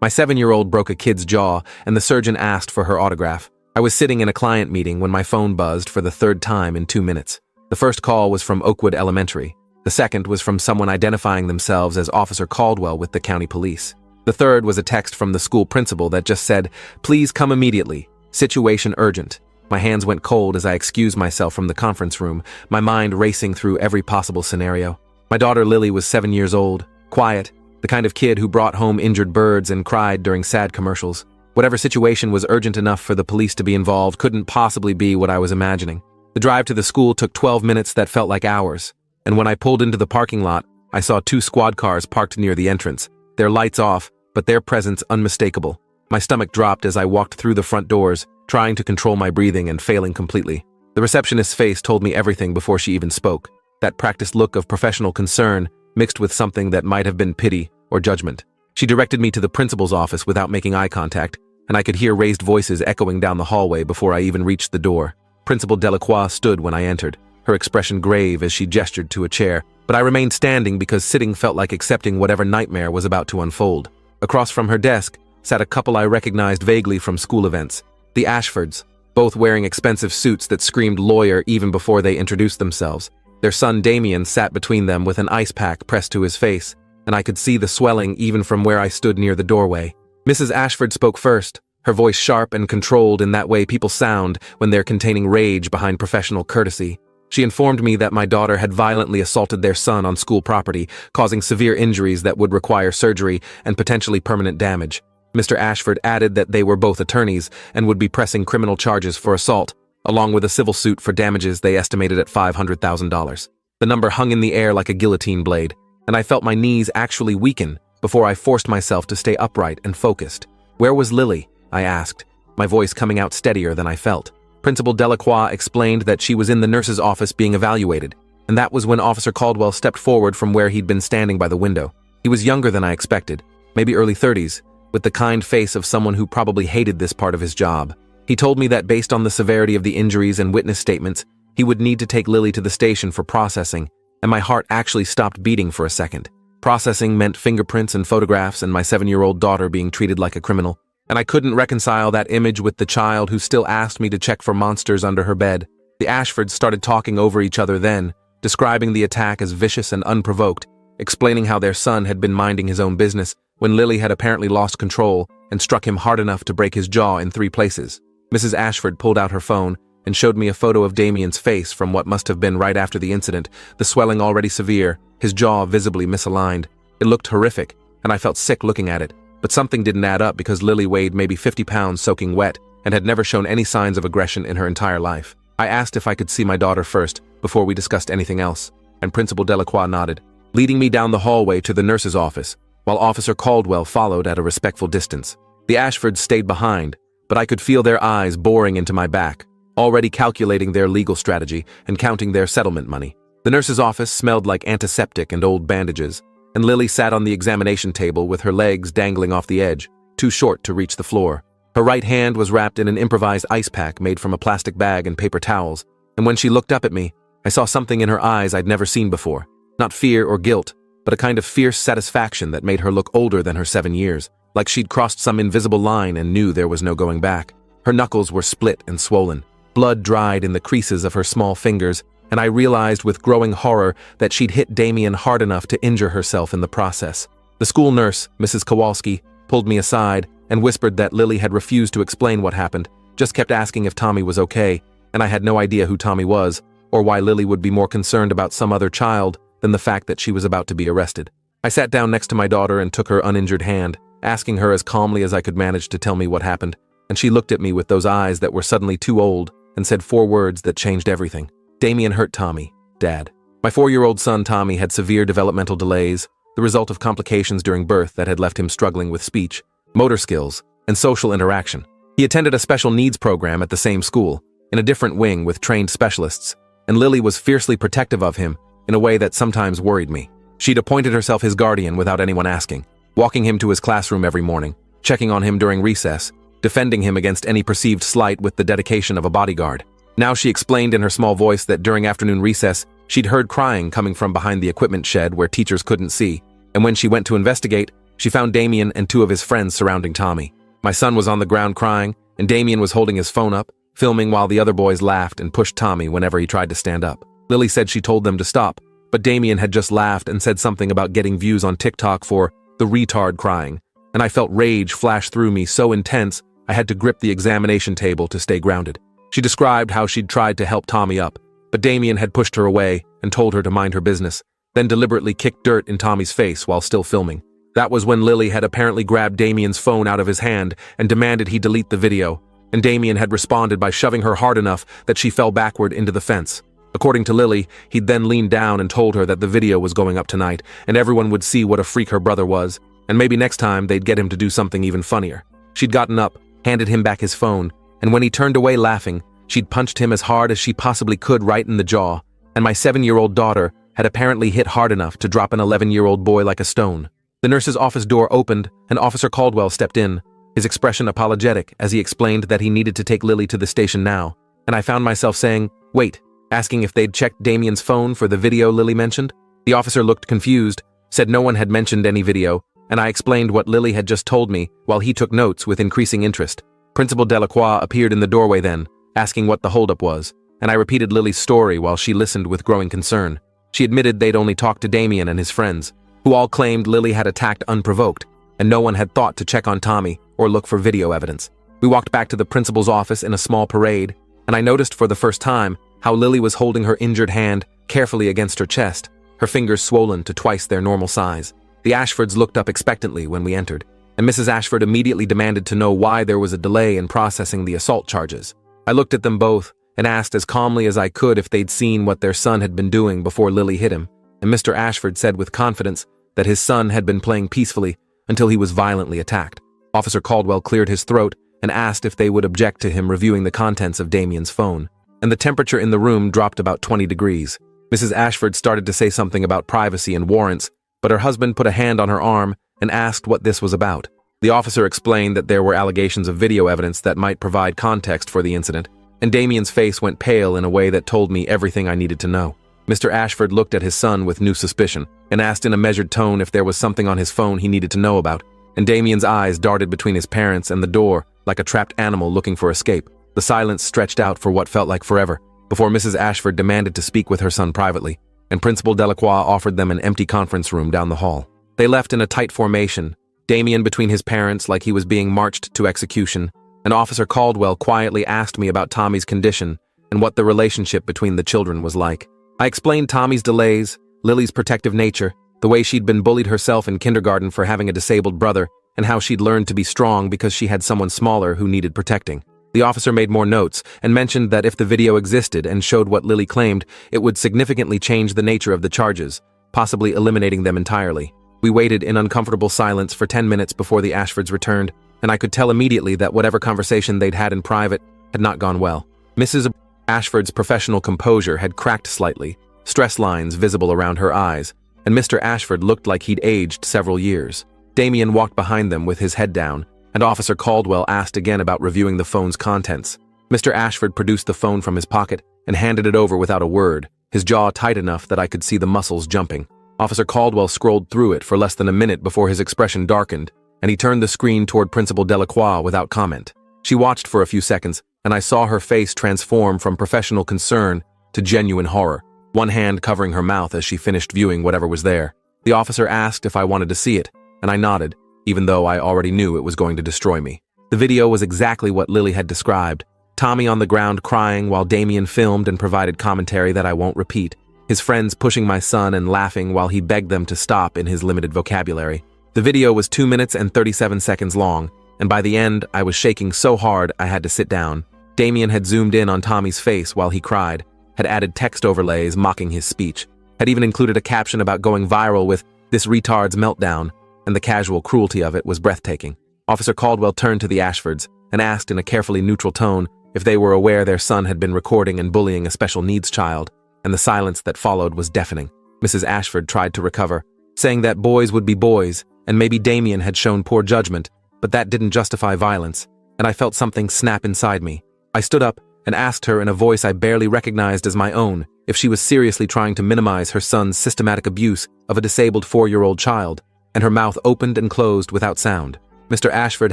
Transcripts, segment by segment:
My 7-year-old broke a kid's jaw, and the surgeon asked for her autograph. I was sitting in a client meeting when my phone buzzed for the third time in 2 minutes. The first call was from Oakwood Elementary. The second was from someone identifying themselves as Officer Caldwell with the county police. The third was a text from the school principal that just said, "Please come immediately. Situation urgent." My hands went cold as I excused myself from the conference room, my mind racing through every possible scenario. My daughter Lily was 7 years old, quiet, the kind of kid who brought home injured birds and cried during sad commercials. Whatever situation was urgent enough for the police to be involved couldn't possibly be what I was imagining. The drive to the school took 12 minutes that felt like hours, and when I pulled into the parking lot, I saw 2 squad cars parked near the entrance, their lights off, but their presence unmistakable. My stomach dropped as I walked through the front doors, trying to control my breathing and failing completely. The receptionist's face told me everything before she even spoke. That practiced look of professional concern mixed with something that might have been pity or judgment. She directed me to the principal's office without making eye contact, and I could hear raised voices echoing down the hallway before I even reached the door. Principal Delacroix stood when I entered, her expression grave as she gestured to a chair, but I remained standing because sitting felt like accepting whatever nightmare was about to unfold. Across from her desk sat a couple I recognized vaguely from school events, the Ashfords, both wearing expensive suits that screamed lawyer even before they introduced themselves. Their son Damien sat between them with an ice pack pressed to his face, and I could see the swelling even from where I stood near the doorway. Mrs. Ashford spoke first, her voice sharp and controlled in that way people sound when they're containing rage behind professional courtesy. She informed me that my daughter had violently assaulted their son on school property, causing severe injuries that would require surgery and potentially permanent damage. Mr. Ashford added that they were both attorneys and would be pressing criminal charges for assault, along with a civil suit for damages they estimated at $500,000. The number hung in the air like a guillotine blade, and I felt my knees actually weaken before I forced myself to stay upright and focused. "Where was Lily?" I asked, my voice coming out steadier than I felt. Principal Delacroix explained that she was in the nurse's office being evaluated, and that was when Officer Caldwell stepped forward from where he'd been standing by the window. He was younger than I expected, maybe early 30s, with the kind face of someone who probably hated this part of his job. He told me that based on the severity of the injuries and witness statements, he would need to take Lily to the station for processing, and my heart actually stopped beating for a second. Processing meant fingerprints and photographs and my 7-year-old daughter being treated like a criminal, and I couldn't reconcile that image with the child who still asked me to check for monsters under her bed. The Ashfords started talking over each other then, describing the attack as vicious and unprovoked, explaining how their son had been minding his own business when Lily had apparently lost control and struck him hard enough to break his jaw in 3 places. Mrs. Ashford pulled out her phone and showed me a photo of Damien's face from what must have been right after the incident, the swelling already severe, his jaw visibly misaligned. It looked horrific, and I felt sick looking at it, but something didn't add up because Lily weighed maybe 50 pounds soaking wet and had never shown any signs of aggression in her entire life. I asked if I could see my daughter first before we discussed anything else, and Principal Delacroix nodded, leading me down the hallway to the nurse's office, while Officer Caldwell followed at a respectful distance. The Ashfords stayed behind, but I could feel their eyes boring into my back, already calculating their legal strategy and counting their settlement money. The nurse's office smelled like antiseptic and old bandages, and Lily sat on the examination table with her legs dangling off the edge, too short to reach the floor. Her right hand was wrapped in an improvised ice pack made from a plastic bag and paper towels, and when she looked up at me, I saw something in her eyes I'd never seen before. Not fear or guilt, but a kind of fierce satisfaction that made her look older than her 7 years, like she'd crossed some invisible line and knew there was no going back. Her knuckles were split and swollen, blood dried in the creases of her small fingers, and I realized with growing horror that she'd hit Damien hard enough to injure herself in the process. The school nurse, Mrs. Kowalski, pulled me aside and whispered that Lily had refused to explain what happened, just kept asking if Tommy was okay, and I had no idea who Tommy was, or why Lily would be more concerned about some other child than the fact that she was about to be arrested. I sat down next to my daughter and took her uninjured hand, asking her as calmly as I could manage to tell me what happened, and she looked at me with those eyes that were suddenly too old and said 4 words that changed everything. "Damien hurt Tommy, Dad." My 4-year-old son Tommy had severe developmental delays, the result of complications during birth that had left him struggling with speech, motor skills, and social interaction. He attended a special needs program at the same school, in a different wing with trained specialists, and Lily was fiercely protective of him in a way that sometimes worried me. She'd appointed herself his guardian without anyone asking, walking him to his classroom every morning, checking on him during recess, defending him against any perceived slight with the dedication of a bodyguard. Now she explained in her small voice that during afternoon recess, she'd heard crying coming from behind the equipment shed where teachers couldn't see, and when she went to investigate, She found Damien and two of his friends surrounding Tommy. My son was on the ground crying, and Damien was holding his phone up, filming while the other boys laughed and pushed Tommy whenever he tried to stand up. Lily said she told them to stop, but Damien had just laughed and said something about getting views on TikTok for the retard crying, and I felt rage flash through me so intense I had to grip the examination table to stay grounded. She described how she'd tried to help Tommy up, but Damien had pushed her away and told her to mind her business, then deliberately kicked dirt in Tommy's face while still filming. That was when Lily had apparently grabbed Damien's phone out of his hand and demanded he delete the video, and Damien had responded by shoving her hard enough that she fell backward into the fence. According to Lily, he'd then leaned down and told her that the video was going up tonight, and everyone would see what a freak her brother was, and maybe next time they'd get him to do something even funnier. She'd gotten up, handed him back his phone, and when he turned away laughing, she'd punched him as hard as she possibly could right in the jaw, and my 7-year-old daughter had apparently hit hard enough to drop an 11-year-old boy like a stone. The nurse's office door opened, and Officer Caldwell stepped in, his expression apologetic as he explained that he needed to take Lily to the station now, and I found myself saying, "Wait," asking if they'd checked Damien's phone for the video Lily mentioned. The officer looked confused, said no one had mentioned any video, and I explained what Lily had just told me while he took notes with increasing interest. Principal Delacroix appeared in the doorway then, asking what the holdup was, and I repeated Lily's story while she listened with growing concern. She admitted they'd only talked to Damien and his friends, who all claimed Lily had attacked unprovoked, and no one had thought to check on Tommy or look for video evidence. We walked back to the principal's office in a small parade, and I noticed for the first time how Lily was holding her injured hand carefully against her chest, her fingers swollen to twice their normal size. The Ashfords looked up expectantly when we entered, and Mrs. Ashford immediately demanded to know why there was a delay in processing the assault charges. I looked at them both and asked as calmly as I could if they'd seen what their son had been doing before Lily hit him, and Mr. Ashford said with confidence that his son had been playing peacefully until he was violently attacked. Officer Caldwell cleared his throat and asked if they would object to him reviewing the contents of Damien's phone, and the temperature in the room dropped about 20 degrees. Mrs. Ashford started to say something about privacy and warrants, but her husband put a hand on her arm and asked what this was about. The officer explained that there were allegations of video evidence that might provide context for the incident, and Damien's face went pale in a way that told me everything I needed to know. Mr. Ashford looked at his son with new suspicion and asked in a measured tone if there was something on his phone he needed to know about, and Damien's eyes darted between his parents and the door like a trapped animal looking for escape. The silence stretched out for what felt like forever before Mrs. Ashford demanded to speak with her son privately, and Principal Delacroix offered them an empty conference room down the hall. They left in a tight formation, Damien between his parents like he was being marched to execution, and Officer Caldwell quietly asked me about Tommy's condition and what the relationship between the children was like. I explained Tommy's delays, Lily's protective nature, the way she'd been bullied herself in kindergarten for having a disabled brother, and how she'd learned to be strong because she had someone smaller who needed protecting. The officer made more notes and mentioned that if the video existed and showed what Lily claimed, it would significantly change the nature of the charges, possibly eliminating them entirely. We waited in uncomfortable silence for 10 minutes before the Ashfords returned, and I could tell immediately that whatever conversation they'd had in private had not gone well. Mrs. Ashford's professional composure had cracked slightly, stress lines visible around her eyes, and Mr. Ashford looked like he'd aged several years. Damien walked behind them with his head down, and Officer Caldwell asked again about reviewing the phone's contents. Mr. Ashford produced the phone from his pocket and handed it over without a word, his jaw tight enough that I could see the muscles jumping. Officer Caldwell scrolled through it for less than a minute before his expression darkened, and he turned the screen toward Principal Delacroix without comment. She watched for a few seconds, and I saw her face transform from professional concern to genuine horror, one hand covering her mouth as she finished viewing whatever was there. The officer asked if I wanted to see it, and I nodded, even though I already knew it was going to destroy me. The video was exactly what Lily had described, Tommy on the ground crying while Damien filmed and provided commentary that I won't repeat, his friends pushing my son and laughing while he begged them to stop in his limited vocabulary. The video was 2 minutes and 37 seconds long, and by the end, I was shaking so hard I had to sit down. Damien had zoomed in on Tommy's face while he cried, had added text overlays mocking his speech, had even included a caption about going viral with "this retard's meltdown," and the casual cruelty of it was breathtaking. Officer Caldwell turned to the Ashfords and asked in a carefully neutral tone if they were aware their son had been recording and bullying a special needs child, and the silence that followed was deafening. Mrs. Ashford tried to recover, saying that boys would be boys, and maybe Damien had shown poor judgment, but that didn't justify violence, and I felt something snap inside me. I stood up and asked her in a voice I barely recognized as my own if she was seriously trying to minimize her son's systematic abuse of a disabled 4-year-old child, and her mouth opened and closed without sound. Mr. Ashford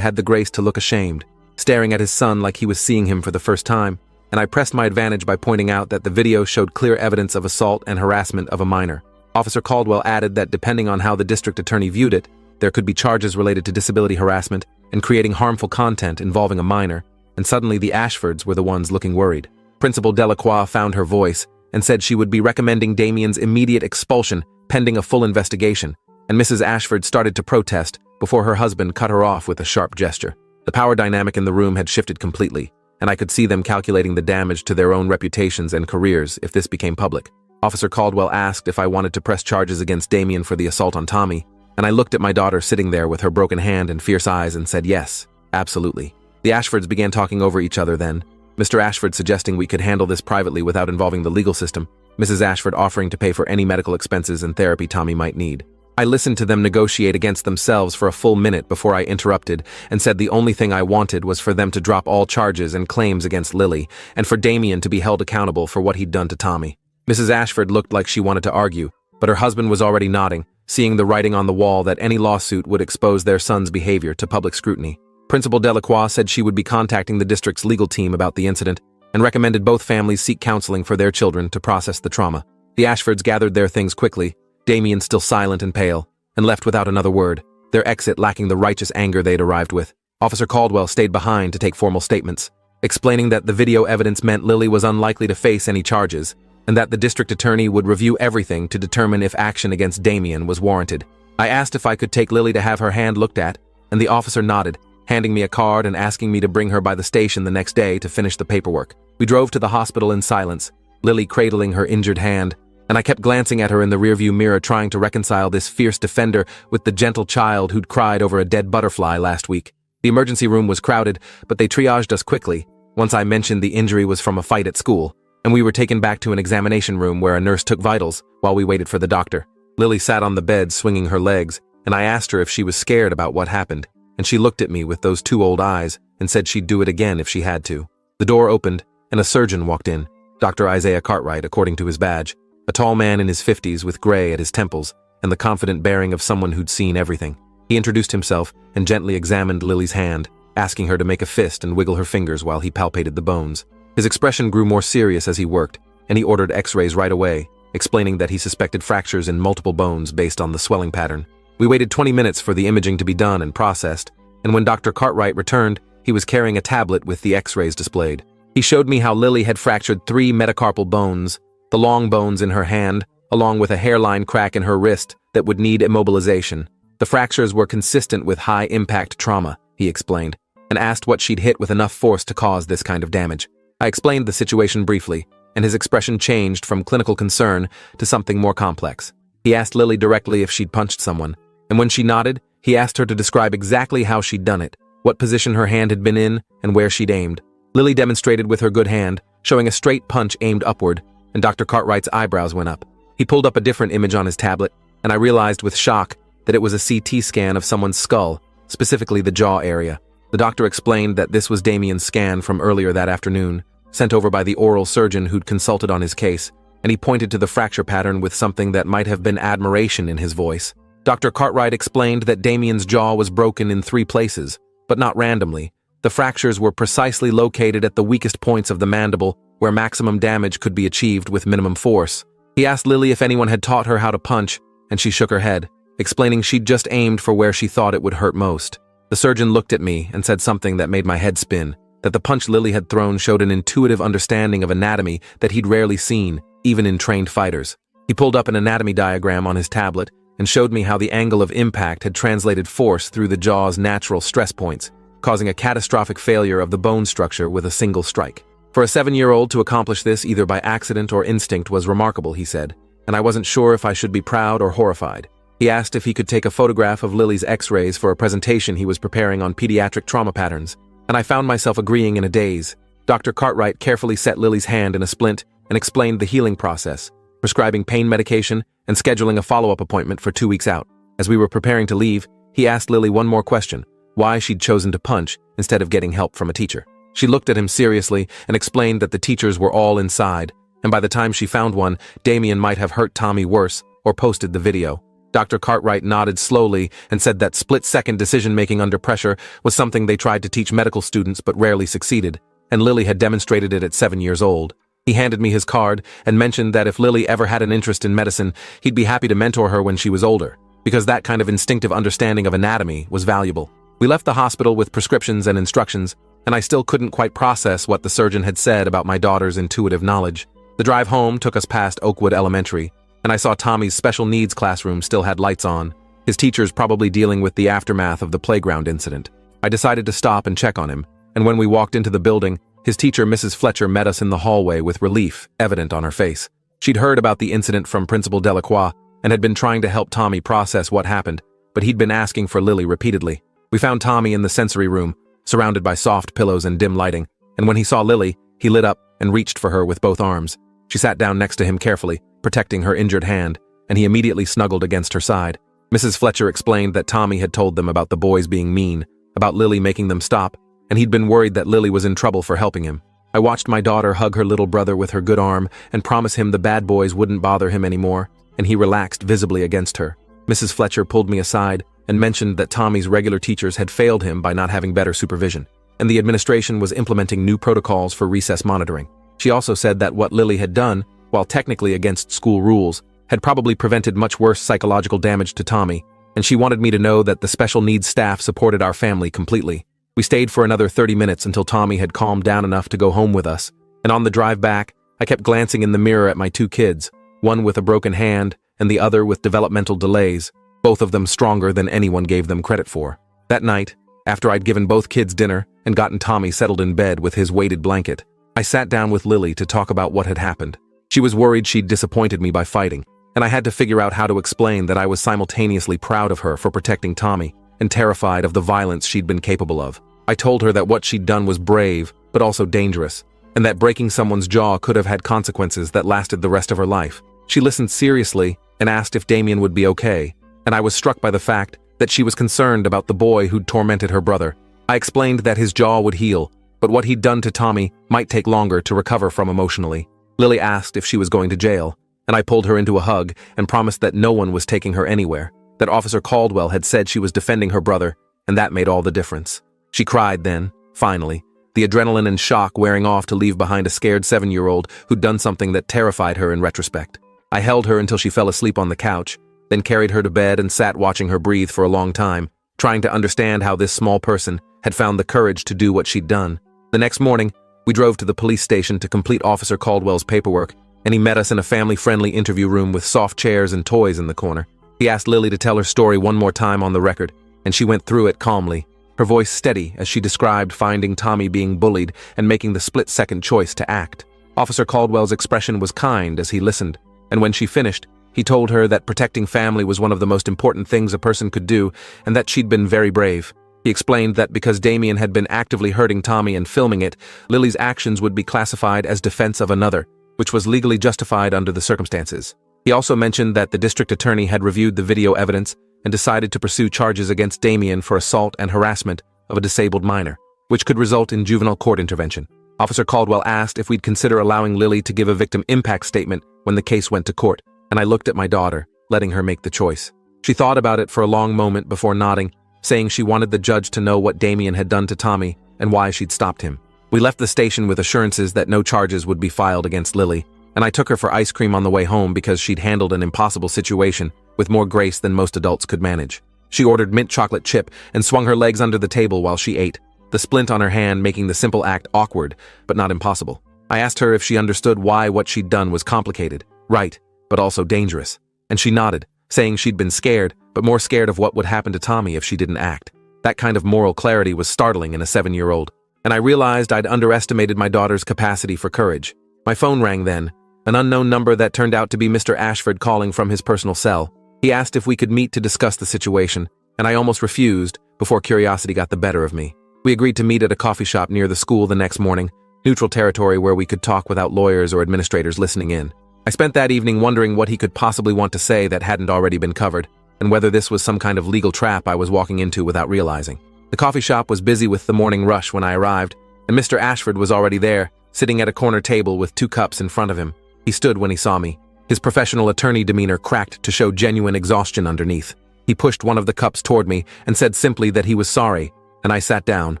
had the grace to look ashamed, staring at his son like he was seeing him for the first time, and I pressed my advantage by pointing out that the video showed clear evidence of assault and harassment of a minor. Officer Caldwell added that depending on how the district attorney viewed it, there could be charges related to disability harassment and creating harmful content involving a minor, and suddenly the Ashfords were the ones looking worried. Principal Delacroix found her voice and said she would be recommending Damien's immediate expulsion pending a full investigation, and Mrs. Ashford started to protest before her husband cut her off with a sharp gesture. The power dynamic in the room had shifted completely, and I could see them calculating the damage to their own reputations and careers if this became public. Officer Caldwell asked if I wanted to press charges against Damien for the assault on Tommy, and I looked at my daughter sitting there with her broken hand and fierce eyes and said yes, absolutely. The Ashfords began talking over each other then, Mr. Ashford suggesting we could handle this privately without involving the legal system, Mrs. Ashford offering to pay for any medical expenses and therapy Tommy might need. I listened to them negotiate against themselves for a full minute before I interrupted and said the only thing I wanted was for them to drop all charges and claims against Lily and for Damien to be held accountable for what he'd done to Tommy. Mrs. Ashford looked like she wanted to argue, but her husband was already nodding, seeing the writing on the wall that any lawsuit would expose their son's behavior to public scrutiny. Principal Delacroix said she would be contacting the district's legal team about the incident and recommended both families seek counseling for their children to process the trauma. The Ashfords gathered their things quickly, Damien still silent and pale, and left without another word, their exit lacking the righteous anger they'd arrived with. Officer Caldwell stayed behind to take formal statements, explaining that the video evidence meant Lily was unlikely to face any charges, and that the district attorney would review everything to determine if action against Damien was warranted. I asked if I could take Lily to have her hand looked at, and the officer nodded, handing me a card and asking me to bring her by the station the next day to finish the paperwork. We drove to the hospital in silence, Lily cradling her injured hand, and I kept glancing at her in the rearview mirror trying to reconcile this fierce defender with the gentle child who'd cried over a dead butterfly last week. The emergency room was crowded, but they triaged us quickly, once I mentioned the injury was from a fight at school, and we were taken back to an examination room where a nurse took vitals while we waited for the doctor. Lily sat on the bed swinging her legs, and I asked her if she was scared about what happened, and she looked at me with those two old eyes and said she'd do it again if she had to. The door opened, and a surgeon walked in, Dr. Isaiah Cartwright according to his badge. A tall man in his 50s with gray at his temples and the confident bearing of someone who'd seen everything. He introduced himself and gently examined Lily's hand, asking her to make a fist and wiggle her fingers while he palpated the bones. His expression grew more serious as he worked, and he ordered x-rays right away, explaining that he suspected fractures in multiple bones based on the swelling pattern. We waited 20 minutes for the imaging to be done and processed, and when Dr. Cartwright returned, he was carrying a tablet with the x-rays displayed. He showed me how Lily had fractured 3 metacarpal bones, the long bones in her hand, along with a hairline crack in her wrist that would need immobilization. The fractures were consistent with high-impact trauma, he explained, and asked what she'd hit with enough force to cause this kind of damage. I explained the situation briefly, and his expression changed from clinical concern to something more complex. He asked Lily directly if she'd punched someone, and when she nodded, he asked her to describe exactly how she'd done it, what position her hand had been in, and where she'd aimed. Lily demonstrated with her good hand, showing a straight punch aimed upward, and Dr. Cartwright's eyebrows went up. He pulled up a different image on his tablet, and I realized with shock that it was a CT scan of someone's skull, specifically the jaw area. The doctor explained that this was Damien's scan from earlier that afternoon, sent over by the oral surgeon who'd consulted on his case, and he pointed to the fracture pattern with something that might have been admiration in his voice. Dr. Cartwright explained that Damien's jaw was broken in 3 places, but not randomly. The fractures were precisely located at the weakest points of the mandible, where maximum damage could be achieved with minimum force. He asked Lily if anyone had taught her how to punch, and she shook her head, explaining she'd just aimed for where she thought it would hurt most. The surgeon looked at me and said something that made my head spin, that the punch Lily had thrown showed an intuitive understanding of anatomy that he'd rarely seen, even in trained fighters. He pulled up an anatomy diagram on his tablet and showed me how the angle of impact had translated force through the jaw's natural stress points, causing a catastrophic failure of the bone structure with a single strike. For a 7-year-old to accomplish this either by accident or instinct was remarkable, he said, and I wasn't sure if I should be proud or horrified. He asked if he could take a photograph of Lily's x-rays for a presentation he was preparing on pediatric trauma patterns, and I found myself agreeing in a daze. Dr. Cartwright carefully set Lily's hand in a splint and explained the healing process, prescribing pain medication and scheduling a follow-up appointment for 2 weeks out. As we were preparing to leave, he asked Lily one more question, why she'd chosen to punch instead of getting help from a teacher. She looked at him seriously and explained that the teachers were all inside, and by the time she found one, Damien might have hurt Tommy worse or posted the video. Dr. Cartwright nodded slowly and said that split-second decision-making under pressure was something they tried to teach medical students but rarely succeeded, and Lily had demonstrated it at 7 years old. He handed me his card and mentioned that if Lily ever had an interest in medicine, he'd be happy to mentor her when she was older, because that kind of instinctive understanding of anatomy was valuable. We left the hospital with prescriptions and instructions, and I still couldn't quite process what the surgeon had said about my daughter's intuitive knowledge. The drive home took us past Oakwood Elementary, and I saw Tommy's special needs classroom still had lights on, his teachers probably dealing with the aftermath of the playground incident. I decided to stop and check on him, and when we walked into the building, his teacher, Mrs. Fletcher, met us in the hallway with relief evident on her face. She'd heard about the incident from Principal Delacroix and had been trying to help Tommy process what happened, but he'd been asking for Lily repeatedly. We found Tommy in the sensory room, surrounded by soft pillows and dim lighting, and when he saw Lily, he lit up and reached for her with both arms. She sat down next to him carefully, protecting her injured hand, and he immediately snuggled against her side. Mrs. Fletcher explained that Tommy had told them about the boys being mean, about Lily making them stop, and he'd been worried that Lily was in trouble for helping him. I watched my daughter hug her little brother with her good arm and promise him the bad boys wouldn't bother him anymore, and he relaxed visibly against her. Mrs. Fletcher pulled me aside and mentioned that Tommy's regular teachers had failed him by not having better supervision, and the administration was implementing new protocols for recess monitoring. She also said that what Lily had done, while technically against school rules, had probably prevented much worse psychological damage to Tommy, and she wanted me to know that the special needs staff supported our family completely. We stayed for another 30 minutes until Tommy had calmed down enough to go home with us, and on the drive back, I kept glancing in the mirror at my two kids, one with a broken hand and the other with developmental delays, both of them stronger than anyone gave them credit for. That night, after I'd given both kids dinner and gotten Tommy settled in bed with his weighted blanket, I sat down with Lily to talk about what had happened. She was worried she'd disappointed me by fighting, and I had to figure out how to explain that I was simultaneously proud of her for protecting Tommy and terrified of the violence she'd been capable of. I told her that what she'd done was brave, but also dangerous, and that breaking someone's jaw could have had consequences that lasted the rest of her life. She listened seriously and asked if Damien would be okay, and I was struck by the fact that she was concerned about the boy who'd tormented her brother. I explained that his jaw would heal, but what he'd done to Tommy might take longer to recover from emotionally. Lily asked if she was going to jail, and I pulled her into a hug and promised that no one was taking her anywhere, that Officer Caldwell had said she was defending her brother, and that made all the difference. She cried then, finally, the adrenaline and shock wearing off to leave behind a scared 7-year-old who'd done something that terrified her in retrospect. I held her until she fell asleep on the couch, then carried her to bed and sat watching her breathe for a long time, trying to understand how this small person had found the courage to do what she'd done. The next morning, we drove to the police station to complete Officer Caldwell's paperwork, and he met us in a family-friendly interview room with soft chairs and toys in the corner. He asked Lily to tell her story one more time on the record, and she went through it calmly, her voice steady as she described finding Tommy being bullied and making the split-second choice to act. Officer Caldwell's expression was kind as he listened, and when she finished, he told her that protecting family was one of the most important things a person could do and that she'd been very brave. He explained that because Damien had been actively hurting Tommy and filming it, Lily's actions would be classified as defense of another, which was legally justified under the circumstances. He also mentioned that the district attorney had reviewed the video evidence and decided to pursue charges against Damien for assault and harassment of a disabled minor, which could result in juvenile court intervention. Officer Caldwell asked if we'd consider allowing Lily to give a victim impact statement when the case went to court, and I looked at my daughter, letting her make the choice. She thought about it for a long moment before nodding, saying she wanted the judge to know what Damien had done to Tommy and why she'd stopped him. We left the station with assurances that no charges would be filed against Lily, and I took her for ice cream on the way home because she'd handled an impossible situation with more grace than most adults could manage. She ordered mint chocolate chip and swung her legs under the table while she ate, the splint on her hand making the simple act awkward, but not impossible. I asked her if she understood why what she'd done was complicated, right, but also dangerous, and she nodded, saying she'd been scared, but more scared of what would happen to Tommy if she didn't act. That kind of moral clarity was startling in a 7-year-old, and I realized I'd underestimated my daughter's capacity for courage. My phone rang then, an unknown number that turned out to be Mr. Ashford calling from his personal cell. He asked if we could meet to discuss the situation, and I almost refused before curiosity got the better of me. We agreed to meet at a coffee shop near the school the next morning, neutral territory where we could talk without lawyers or administrators listening in. I spent that evening wondering what he could possibly want to say that hadn't already been covered, and whether this was some kind of legal trap I was walking into without realizing. The coffee shop was busy with the morning rush when I arrived, and Mr. Ashford was already there, sitting at a corner table with 2 cups in front of him. He stood when he saw me. His professional attorney demeanor cracked to show genuine exhaustion underneath. He pushed one of the cups toward me and said simply that he was sorry, and I sat down,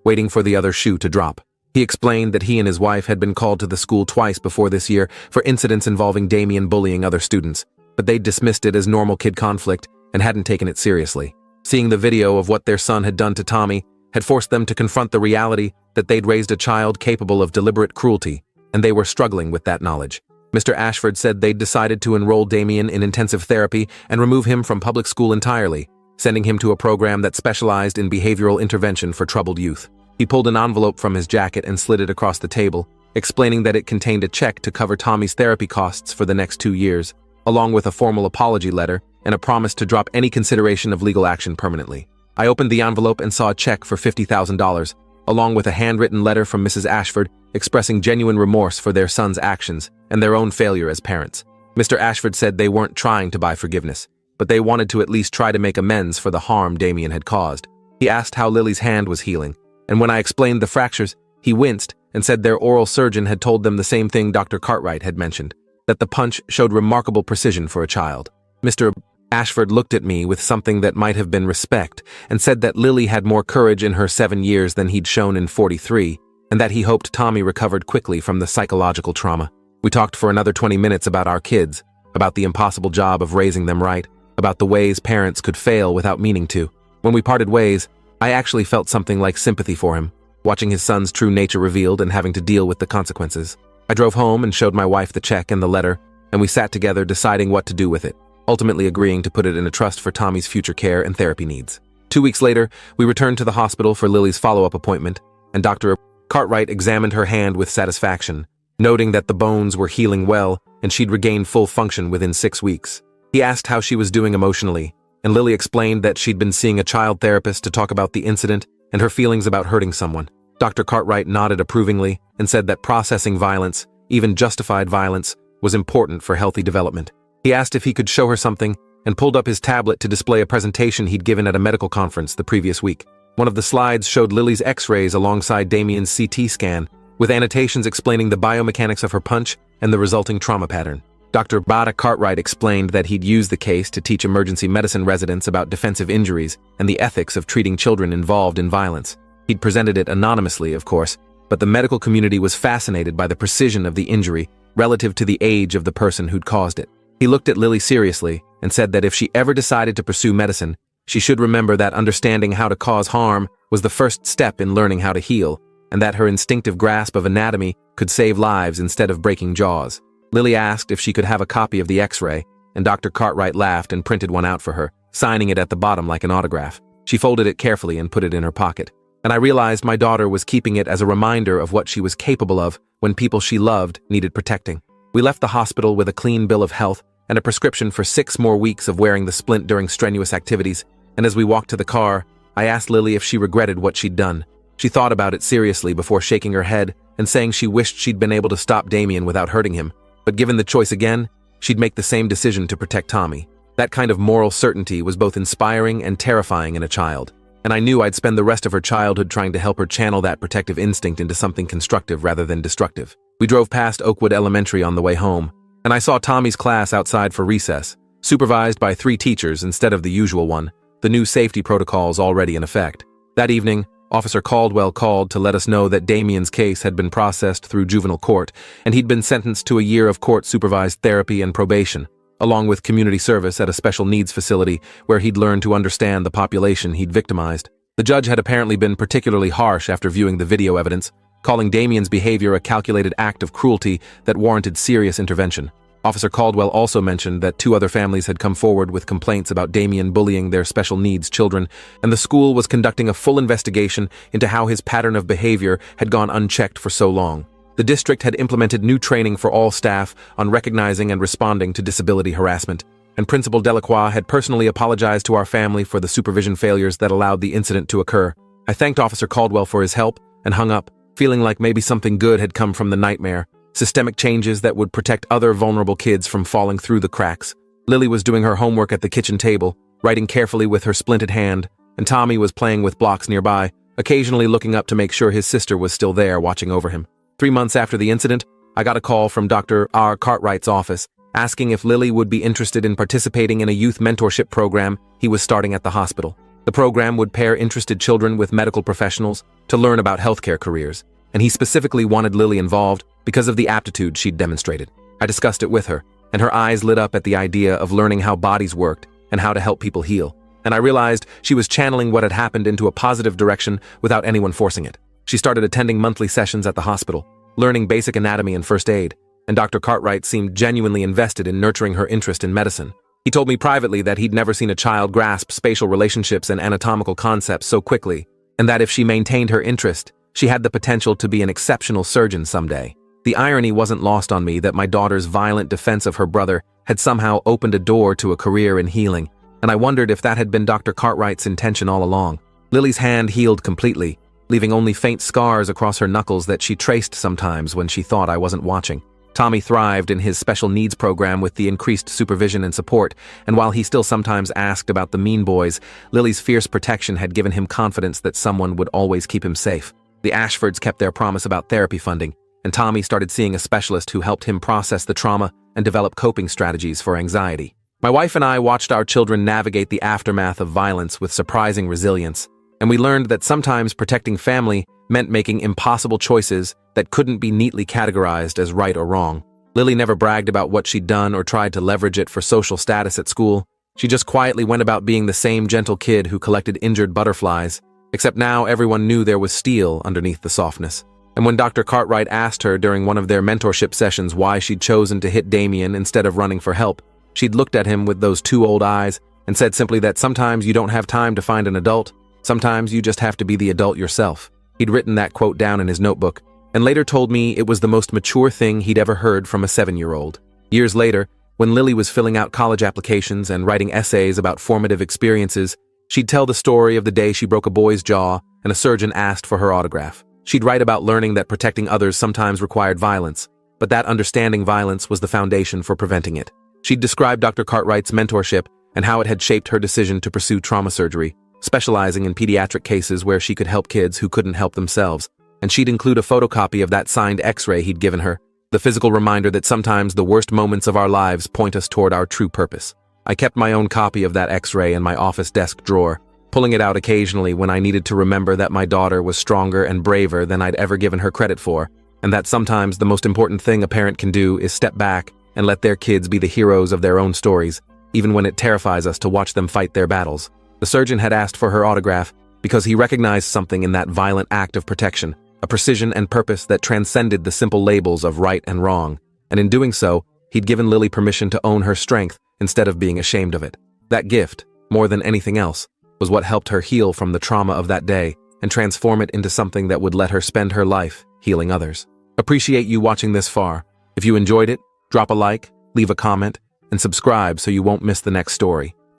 waiting for the other shoe to drop. He explained that he and his wife had been called to the school twice before this year for incidents involving Damien bullying other students, but they dismissed it as normal kid conflict and hadn't taken it seriously. Seeing the video of what their son had done to Tommy had forced them to confront the reality that they'd raised a child capable of deliberate cruelty, and they were struggling with that knowledge. Mr. Ashford said they'd decided to enroll Damien in intensive therapy and remove him from public school entirely, sending him to a program that specialized in behavioral intervention for troubled youth. He pulled an envelope from his jacket and slid it across the table, explaining that it contained a check to cover Tommy's therapy costs for the next 2 years, along with a formal apology letter and a promise to drop any consideration of legal action permanently. I opened the envelope and saw a check for $50,000, along with a handwritten letter from Mrs. Ashford expressing genuine remorse for their son's actions and their own failure as parents. Mr. Ashford said they weren't trying to buy forgiveness, but they wanted to at least try to make amends for the harm Damien had caused. He asked how Lily's hand was healing, and when I explained the fractures, he winced and said their oral surgeon had told them the same thing Dr. Cartwright had mentioned, that the punch showed remarkable precision for a child. Mr. Ashford looked at me with something that might have been respect and said that Lily had more courage in her 7 years than he'd shown in 43, and that he hoped Tommy recovered quickly from the psychological trauma. We talked for another 20 minutes about our kids, about the impossible job of raising them right, about the ways parents could fail without meaning to. When we parted ways, I actually felt something like sympathy for him, watching his son's true nature revealed and having to deal with the consequences. I drove home and showed my wife the check and the letter, and we sat together deciding what to do with it, ultimately agreeing to put it in a trust for Tommy's future care and therapy needs. 2 weeks later, we returned to the hospital for Lily's follow-up appointment, and Dr. Cartwright examined her hand with satisfaction, noting that the bones were healing well and she'd regained full function within 6 weeks. He asked how she was doing emotionally, and Lily explained that she'd been seeing a child therapist to talk about the incident and her feelings about hurting someone. Dr. Cartwright nodded approvingly and said that processing violence, even justified violence, was important for healthy development. He asked if he could show her something and pulled up his tablet to display a presentation he'd given at a medical conference the previous week. One of the slides showed Lily's x-rays alongside Damien's CT scan, with annotations explaining the biomechanics of her punch and the resulting trauma pattern. Dr. Bada Cartwright explained that he'd used the case to teach emergency medicine residents about defensive injuries and the ethics of treating children involved in violence. He'd presented it anonymously, of course, but the medical community was fascinated by the precision of the injury relative to the age of the person who'd caused it. He looked at Lily seriously and said that if she ever decided to pursue medicine, she should remember that understanding how to cause harm was the first step in learning how to heal, and that her instinctive grasp of anatomy could save lives instead of breaking jaws. Lily asked if she could have a copy of the x-ray, and Dr. Cartwright laughed and printed one out for her, signing it at the bottom like an autograph. She folded it carefully and put it in her pocket, and I realized my daughter was keeping it as a reminder of what she was capable of when people she loved needed protecting. We left the hospital with a clean bill of health and a prescription for 6 more weeks of wearing the splint during strenuous activities, and as we walked to the car, I asked Lily if she regretted what she'd done. She thought about it seriously before shaking her head and saying she wished she'd been able to stop Damien without hurting him, but given the choice again, she'd make the same decision to protect Tommy. That kind of moral certainty was both inspiring and terrifying in a child, and I knew I'd spend the rest of her childhood trying to help her channel that protective instinct into something constructive rather than destructive. We drove past Oakwood Elementary on the way home, and I saw Tommy's class outside for recess, supervised by 3 teachers instead of the usual one, the new safety protocols already in effect. That evening, Officer Caldwell called to let us know that Damien's case had been processed through juvenile court, and he'd been sentenced to a year of court-supervised therapy and probation, along with community service at a special needs facility where he'd learned to understand the population he'd victimized. The judge had apparently been particularly harsh after viewing the video evidence, calling Damien's behavior a calculated act of cruelty that warranted serious intervention. Officer Caldwell also mentioned that 2 other families had come forward with complaints about Damien bullying their special needs children, and the school was conducting a full investigation into how his pattern of behavior had gone unchecked for so long. The district had implemented new training for all staff on recognizing and responding to disability harassment, and Principal Delacroix had personally apologized to our family for the supervision failures that allowed the incident to occur. I thanked Officer Caldwell for his help and hung up, feeling like maybe something good had come from the nightmare. Systemic changes that would protect other vulnerable kids from falling through the cracks. Lily was doing her homework at the kitchen table, writing carefully with her splinted hand, and Tommy was playing with blocks nearby, occasionally looking up to make sure his sister was still there watching over him. 3 months after the incident, I got a call from Dr. R. Cartwright's office asking if Lily would be interested in participating in a youth mentorship program he was starting at the hospital. The program would pair interested children with medical professionals to learn about healthcare careers, and he specifically wanted Lily involved because of the aptitude she'd demonstrated. I discussed it with her, and her eyes lit up at the idea of learning how bodies worked and how to help people heal. And I realized she was channeling what had happened into a positive direction without anyone forcing it. She started attending monthly sessions at the hospital, learning basic anatomy and first aid, and Dr. Cartwright seemed genuinely invested in nurturing her interest in medicine. He told me privately that he'd never seen a child grasp spatial relationships and anatomical concepts so quickly, and that if she maintained her interest, she had the potential to be an exceptional surgeon someday. The irony wasn't lost on me that my daughter's violent defense of her brother had somehow opened a door to a career in healing, and I wondered if that had been Dr. Cartwright's intention all along. Lily's hand healed completely, leaving only faint scars across her knuckles that she traced sometimes when she thought I wasn't watching. Tommy thrived in his special needs program with the increased supervision and support, and while he still sometimes asked about the mean boys, Lily's fierce protection had given him confidence that someone would always keep him safe. The Ashfords kept their promise about therapy funding, and Tommy started seeing a specialist who helped him process the trauma and develop coping strategies for anxiety. My wife and I watched our children navigate the aftermath of violence with surprising resilience, and we learned that sometimes protecting family meant making impossible choices that couldn't be neatly categorized as right or wrong. Lily never bragged about what she'd done or tried to leverage it for social status at school. She just quietly went about being the same gentle kid who collected injured butterflies, except now everyone knew there was steel underneath the softness. And when Dr. Cartwright asked her during one of their mentorship sessions why she'd chosen to hit Damien instead of running for help, she'd looked at him with those two old eyes and said simply that sometimes you don't have time to find an adult, sometimes you just have to be the adult yourself. He'd written that quote down in his notebook, and later told me it was the most mature thing he'd ever heard from a 7-year-old. Years later, when Lily was filling out college applications and writing essays about formative experiences, she'd tell the story of the day she broke a boy's jaw and a surgeon asked for her autograph. She'd write about learning that protecting others sometimes required violence, but that understanding violence was the foundation for preventing it. She'd describe Dr. Cartwright's mentorship and how it had shaped her decision to pursue trauma surgery, specializing in pediatric cases where she could help kids who couldn't help themselves. And she'd include a photocopy of that signed X-ray he'd given her, the physical reminder that sometimes the worst moments of our lives point us toward our true purpose. I kept my own copy of that X-ray in my office desk drawer, pulling it out occasionally when I needed to remember that my daughter was stronger and braver than I'd ever given her credit for, and that sometimes the most important thing a parent can do is step back and let their kids be the heroes of their own stories, even when it terrifies us to watch them fight their battles. The surgeon had asked for her autograph because he recognized something in that violent act of protection, a precision and purpose that transcended the simple labels of right and wrong, and in doing so, he'd given Lily permission to own her strength instead of being ashamed of it. That gift, more than anything else, was what helped her heal from the trauma of that day and transform it into something that would let her spend her life healing others. Appreciate you watching this far. If you enjoyed it, drop a like, leave a comment, and subscribe so you won't miss the next story.